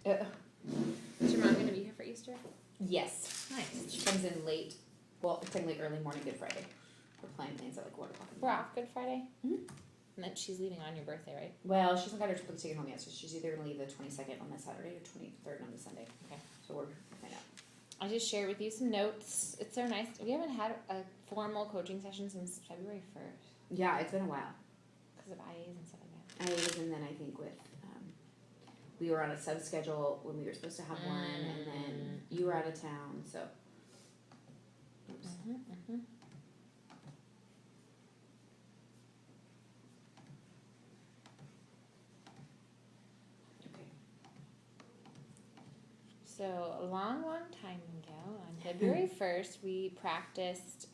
Is your mom going to be here for Easter? Yes. Nice. She comes in late. Well, technically early morning Good Friday. We're planning things at like 1 o'clock. We're off Good Friday? Mm-hmm. And then she's leaving on your birthday, right? Well, she hasn't got her ticket home yet, so she's either going to leave the 22nd on the Saturday or 23rd on the Sunday. Okay. So we're find out. I just shared with you some notes. It's so nice. We haven't had a formal coaching session since February 1st. Yeah, it's been a while. Because of IAs and stuff like that. IAs, and then I think with we were on a sub schedule when we were supposed to have one, and then you were out of town, so. Oops. Okay. So a long time ago, on February 1st, we practiced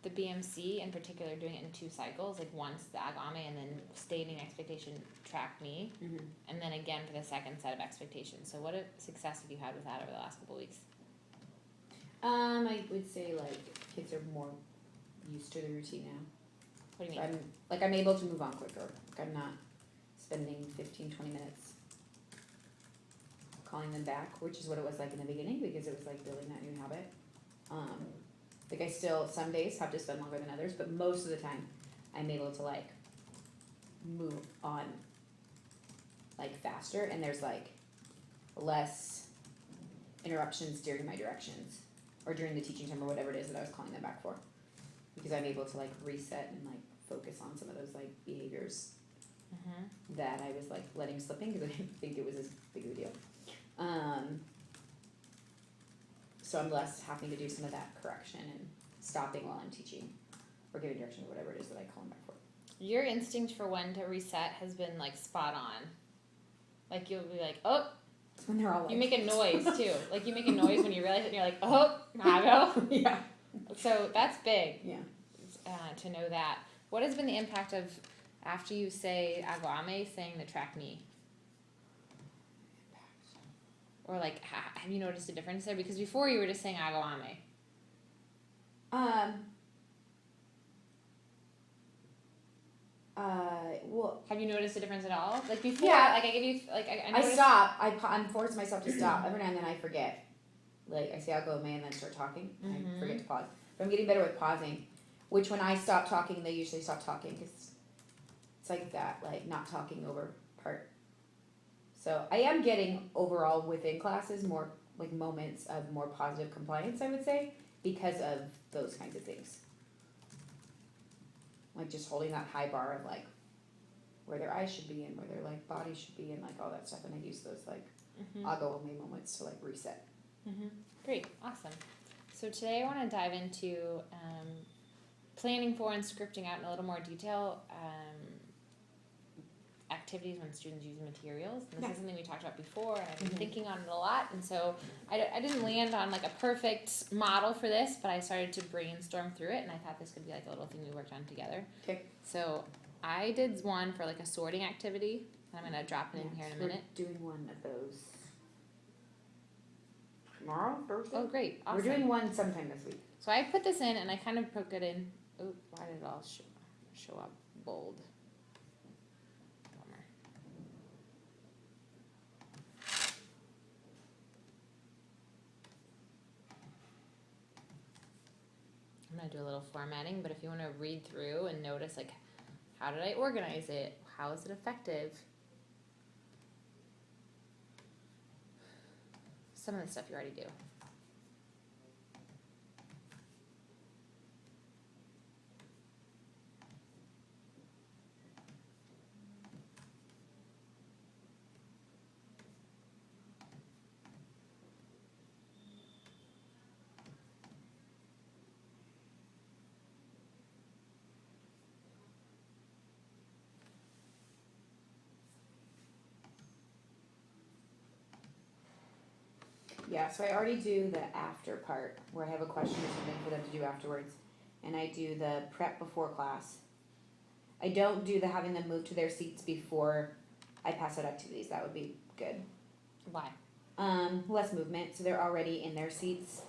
the BMC in particular, doing it in 2 cycles, like once the agame and then stating expectation track me, and then again for the second set of expectations. So what success have you had with that over the last couple of weeks? I would say like kids are more used to the routine now. What do you mean? I'm able to move on quicker. Like I'm not spending 15, 20 minutes calling them back, which is what it was like in the beginning because it was like building that new habit. Like I still some days have to spend longer than others, but most of the time I'm able to like move on like faster, and there's like less interruptions during my directions or during the teaching time or whatever it is that I was calling them back for, because I'm able to like reset and like focus on some of those like behaviors that I was like letting slipping because I didn't think it was as big of a deal. So I'm less having to do some of that correction and stopping while I'm teaching or giving direction or whatever it is that I call them back for. Your instinct for when to reset has been like spot on. Like you'll be like, oh. When they're all like. You make a noise too. Like you make a noise when you realize it and you're like, oh, I go. Yeah. So that's big. Yeah. To know that. What has been the impact of after you say agame saying the track me? Or like, have you noticed a difference there? Because before you were just saying agame. Well. Have you noticed a difference at all? Like before, Yeah. like I give you, like I I stop. I'm forced myself to stop every now and then. I forget. Like I say agame and then start talking. I forget to pause. But I'm getting better with pausing. Which when I stop talking, they usually stop talking because it's like that, like not talking over part. So I am getting overall within classes more like moments of more positive compliance, I would say, because of those kinds of things. Like just holding that high bar of like where their eyes should be and where their like body should be and like all that stuff. And I use those like agame moments to like reset. Great, awesome. So today I want to dive into planning for and scripting out in a little more detail activities when students use materials. And this is something we talked about before, and I've been thinking on it a lot. And so I didn't land on like a perfect model for this, but I started to brainstorm through it, and I thought this could be like a little thing we worked on together. Okay. So I did one for like a sorting activity. I'm going to drop it in here in a minute. We're doing one of those tomorrow, Thursday? Oh, great. Awesome. We're doing one sometime this week. So I put this in, and I kind of put it in. Oh, why did it all show up bold? Bummer. I'm going to do a little formatting, but if you want to read through and notice, like, how did I organize it? How is it effective? Some of the stuff you already do. Yeah, so I already do the after part where I have a question or something for them to do afterwards. And I do the prep before class. I don't do the having them move to their seats before I pass out activities. That would be good. Why? Less movement, so they're already in their seats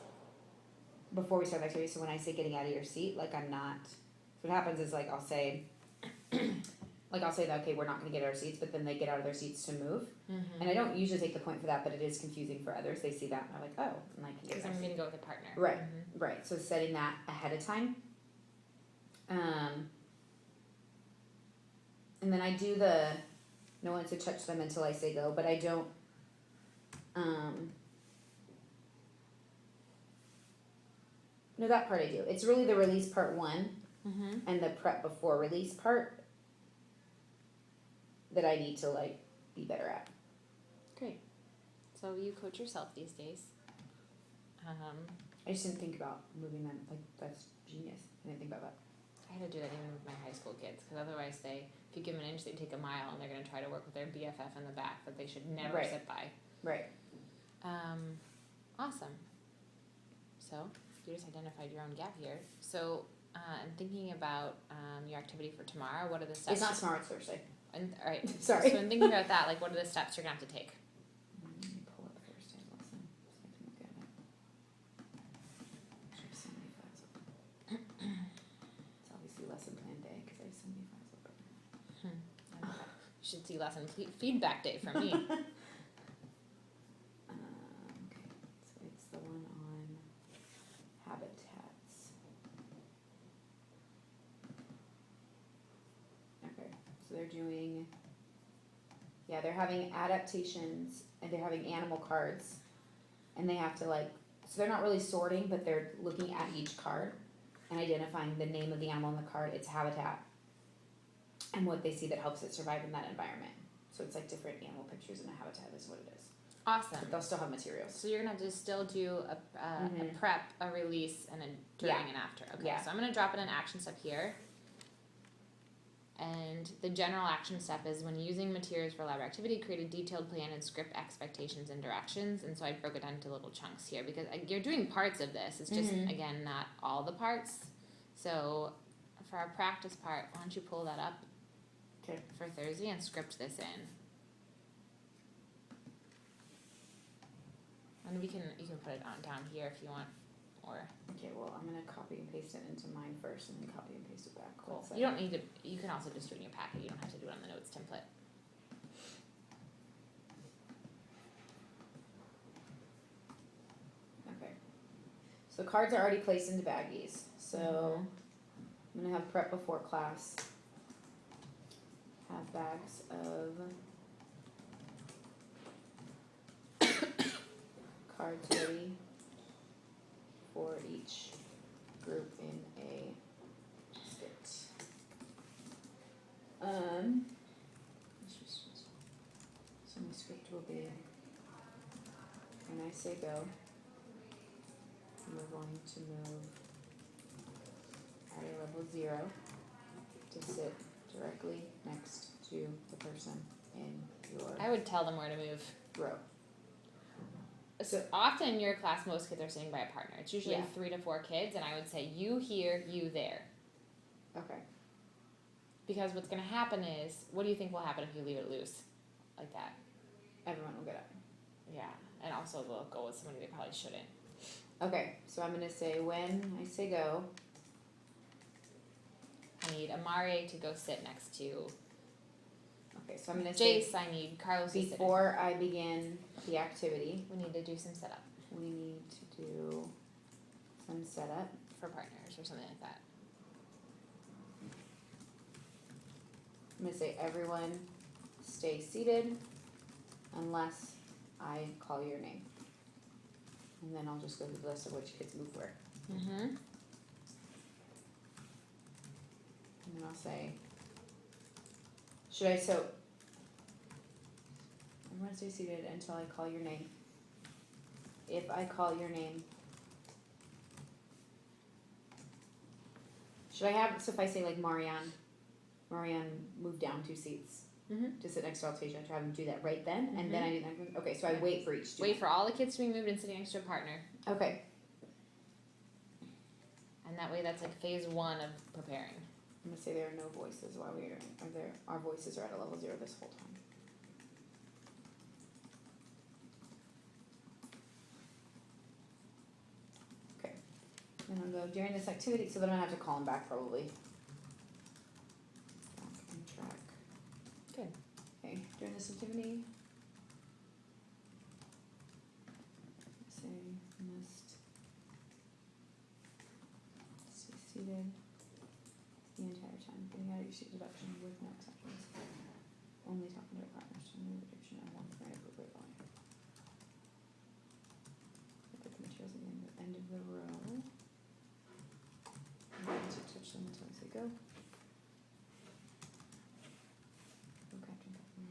before we start the activity. So when I say getting out of your seat, like I'm not. So what happens is like I'll say, like I'll say that, okay, we're not gonna get out of our seats, but then they get out of their seats to move. Mm-hmm. And I don't usually take the point for that, but it is confusing for others. They see that and they're like, oh, and I can get Because my I'm seat. going to go with a partner. Right. Mm-hmm. Right, so setting that ahead of time. And then I do no one to touch them until I say go, but I don't, no, that part I do. It's really the release part 1 Mm-hmm. and the prep before release part that I need to like be better at. Great. So you coach yourself these days. I just didn't think about moving them, like that's genius. I didn't think about that. I had to do that even with my high school kids, because otherwise if you give them an inch, they take a mile, and they're going to try to work with their BFF in the back that they should never Right. sit by. Right. Awesome. So you just identified your own gap here. So I'm thinking about your activity for tomorrow. What are the steps? It's not tomorrow, it's Thursday. And, all right. Sorry. So in thinking about that, like, what are the steps you're going to have to take? Let me pull up Thursday's lesson so I can look at it. I have so many files open. It's obviously lesson plan day because I have so many files open. You should see lesson feedback day from me. Okay, so it's the one on habitats. Okay, so they're doing, they're having adaptations and they're having animal cards. And they have to so they're not really sorting, but they're looking at each card and identifying the name of the animal in the card, its habitat, and what they see that helps it survive in that environment. So it's like different animal pictures in a habitat is what it is. Awesome. But they'll still have materials. So you're going to have to still do a Mhm. prep, a release, and a during Yeah. and after. Okay, Yeah. so I'm going to drop in an action step here. And the general action step is when using materials for lab activity, create a detailed plan and script expectations and directions. And so I broke it down into little chunks here because you're doing parts of this. It's just, again, not all the parts. So for our practice part, why don't you pull that up for Thursday and script this in. And you can put it on down here if you want, or Okay, well, I'm gonna copy and paste it into mine first and then copy and paste it back. cool. One You don't need to. You can also just do it in your packet. You don't have to do it on the notes template. Okay. So cards are already placed into baggies. So I'm gonna have prep before class. Have bags of cards ready for each group in a basket. So my script will be, when I say go, we're going to move at a level 0 to sit directly next to the person in your I would tell them where to move. row. So often in your class, most kids are sitting by a partner. It's usually Yeah. 3 to 4 kids, and I would say you here, you there. Okay. Because what's going to happen is, what do you think will happen if you leave it loose like that? Everyone will get up. Yeah, and also they'll go with somebody they probably shouldn't. Okay, so I'm gonna say when I say go. I need Amare to go sit next to Okay, so I'm gonna say Jace. I need Carlos to sit. before I begin the activity, We need to do some setup we need to do some setup. for partners or something like that. I'm gonna say everyone stay seated unless I call your name. And then I'll just go through the list of which kids move where. Mm-hmm. And then I'll say, everyone stay seated until I call your name. If I call your name, so if I say like Marianne moved down 2 seats Mm-hmm. to sit next to Altasia, I try to do that right then, and then I do that. Okay, so I wait for each student. Wait for all the kids to be moved and sitting next to a partner. Okay. And that way that's like phase 1 of preparing. I'm gonna say there are no voices while our voices are at a level 0 this whole time. Okay. And I'll go during this activity, so then I have to call them back probably. Back and track. Good. Okay, during this activity, say must stay seated the entire time, getting out of your seat deduction with no exceptions. Only talking to our partners to remove addiction and one for inappropriate volume. Put the materials at the end of the row. And then to touch them until I say go. Go, Captain, Captain.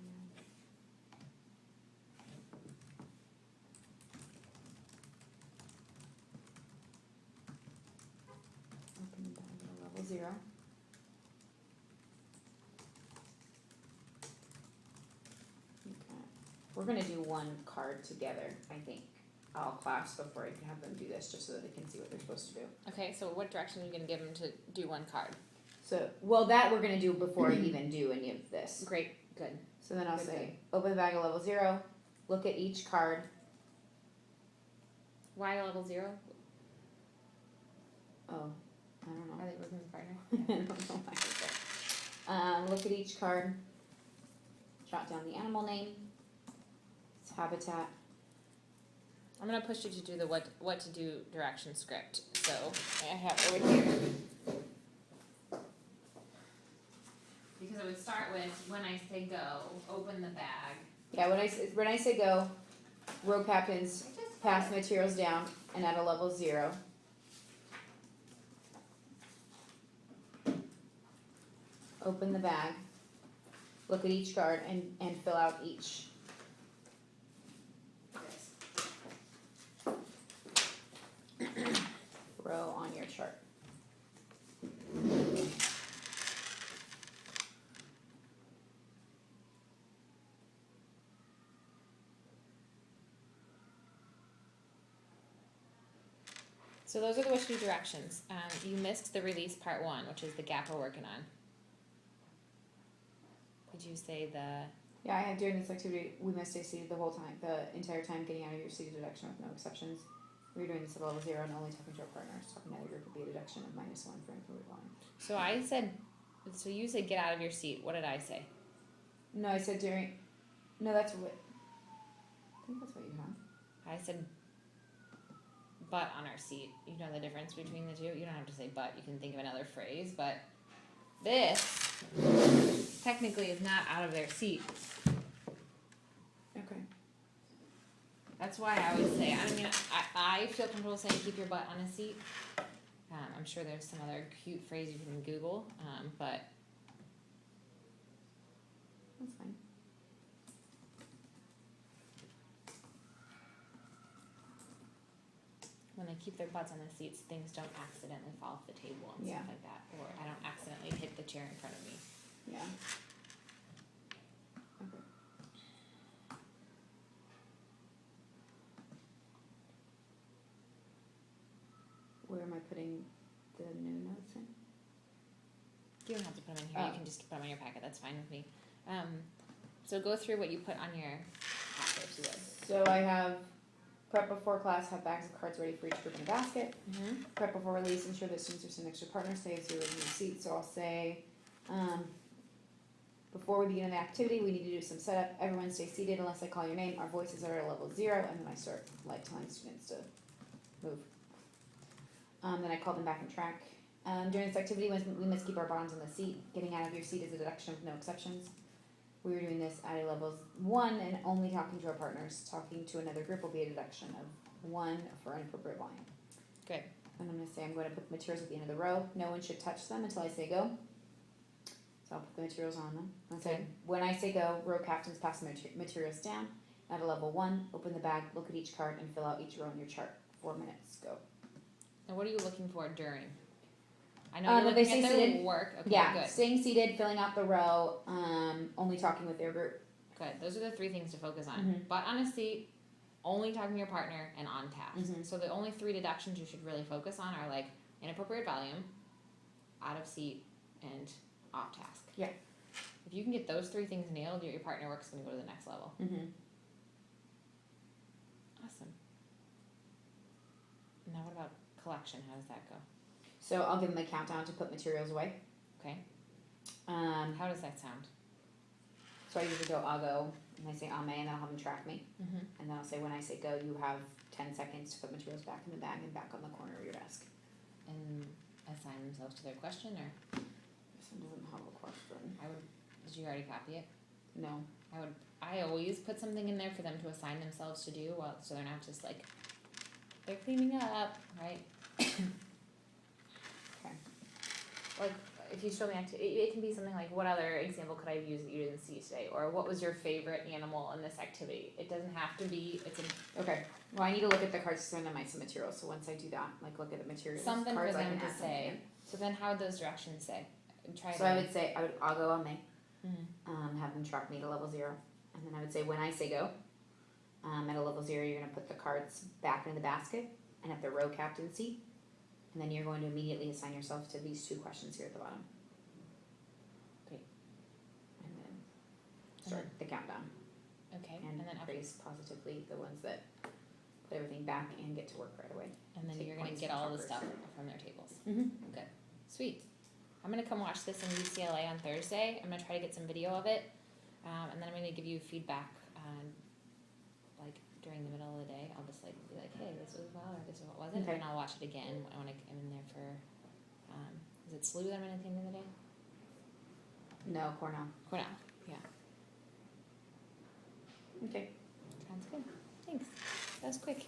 Open the bag at level 0. Okay. We're gonna do one card together, I think, all class before I can have them do this, just so that they can see what they're supposed to do. Okay, so what direction are you gonna give them to do one card? So, well, that we're gonna do before I even do any of this. Great, good. So then I'll Good, say, open the bag at level 0, look at each card. Why level 0? Oh, I don't know. Are they working with a partner? I don't know why I said. Look at each card. Jot down the animal name, its habitat. I'm gonna push you to do the what to do direction script. So I have it over here. Because it would start with when I say go, open the bag. Yeah, when I say go, row captains pass materials down and at a level 0. Open the bag, look at each card and fill out each. Row on your chart. So those are the what to do directions. You missed the release part 1, which is the gap we're working on. Did you say the? Yeah, I had during this activity, we must stay seated the whole time, the entire time, getting out of your seated deduction with no exceptions. We were doing this at level 0 and only talking to our partners, talking to other group would be a deduction of -1 for inappropriate volume. So I said, so you said get out of your seat. What did I say? No, I said during, no, that's what, I think that's what you have. I said butt on our seat. You know the difference between the two? You don't have to say butt. You can think of another phrase, but this technically is not out of their seat. Okay. That's why I always say, I mean, I feel comfortable saying keep your butt on a seat. I'm sure there's some other cute phrase you can Google, but That's fine. when they keep their butts on the seats, things don't accidentally fall off the table and Yeah. stuff like that. Or I don't accidentally hit the chair in front of me. Yeah. Okay. Where am I putting the new notes in? You don't have to put them in here. You Oh. can just put them on your packet. That's fine with me. So go through what you put on your packet if you would. So I have prep before class, have bags of cards ready for each group in a basket. Mm-hmm. Prep before release, ensure that students are sitting next to partners, stay as 0 in your seat. So I'll say, before we begin the activity, we need to do some setup. Everyone stay seated unless I call your name. Our voices are at level 0, and then I start like telling students to move. Then I call them back and track. During this activity, we must keep our bottoms on the seat. Getting out of your seat is a deduction with no exceptions. We were doing this at a level 1 and only talking to our partners. Talking to another group will be a deduction of 1 for inappropriate volume. Good. And I'm going to say I'm going to put the materials at the end of the row. No one should touch them until I say go. So I'll put the materials on them. I'll say, Okay. when I say go, row captains pass the materials down. At a level 1, open the bag, look at each card, and fill out each row in your chart. 4 minutes, go. And what are you looking for during? I know That you're they looking stay at their seated. work. Okay, Yeah, good. staying seated, filling out the row, only talking with their group. Good. Those are the 3 things to focus on. Mhm. Butt on a seat, only talking to your partner, and on task. Mhm. So the only 3 deductions you should really focus on are like inappropriate volume, out of seat, and off task. Yeah. If you can get those 3 things nailed, your partner work's going to go to the next level. Mm-hmm. Awesome. Now what about collection? How does that go? So I'll give them a countdown to put materials away. Okay. Um, How does that sound? So I usually go, I'll go, and I say ame, and then I'll have them track me. Mm-hmm. And then I'll say, when I say go, you have 10 seconds to put materials back in the bag and back on the corner of your desk. And assign themselves to their question, or This one doesn't have a question. did you already copy it? No. I always put something in there for them to assign themselves to do, so they're not just like, they're cleaning up, right? Okay. Like, if you show me it can be something like, what other example could I have used that you didn't see today? Or what was your favorite animal in this activity? It doesn't have to be, Okay. Well, I need to look at the cards to send them some materials. So once I do that, like look at the materials something cards, for I them can to add something say. in. So then how would those directions say? So I would say, I'll go on me, Mm-hmm. have them track me to level 0. And then I would say, when I say go, at a level 0, you're going to put the cards back into the basket and at the row captain seat. And then you're going to immediately assign yourself to these 2 questions here at the bottom. Great. And then start the countdown. Okay. And then praise positively the ones that put everything back and get to work right away. And then Take you're gonna points get from all the toppers. stuff from their tables. Mm-hmm. Good. Sweet. I'm gonna come watch this in UCLA on Thursday. I'm gonna try to get some video of it, and then I'm gonna give you feedback. Like during the middle of the day, I'll just like be like, hey, this was well or this is what wasn't, Okay. and I'll watch it again when I'm in there for. Is it SLU that I'm in at the end of the day? No, Cornell. Cornell. Yeah. Okay. Sounds good. Thanks. That was quick.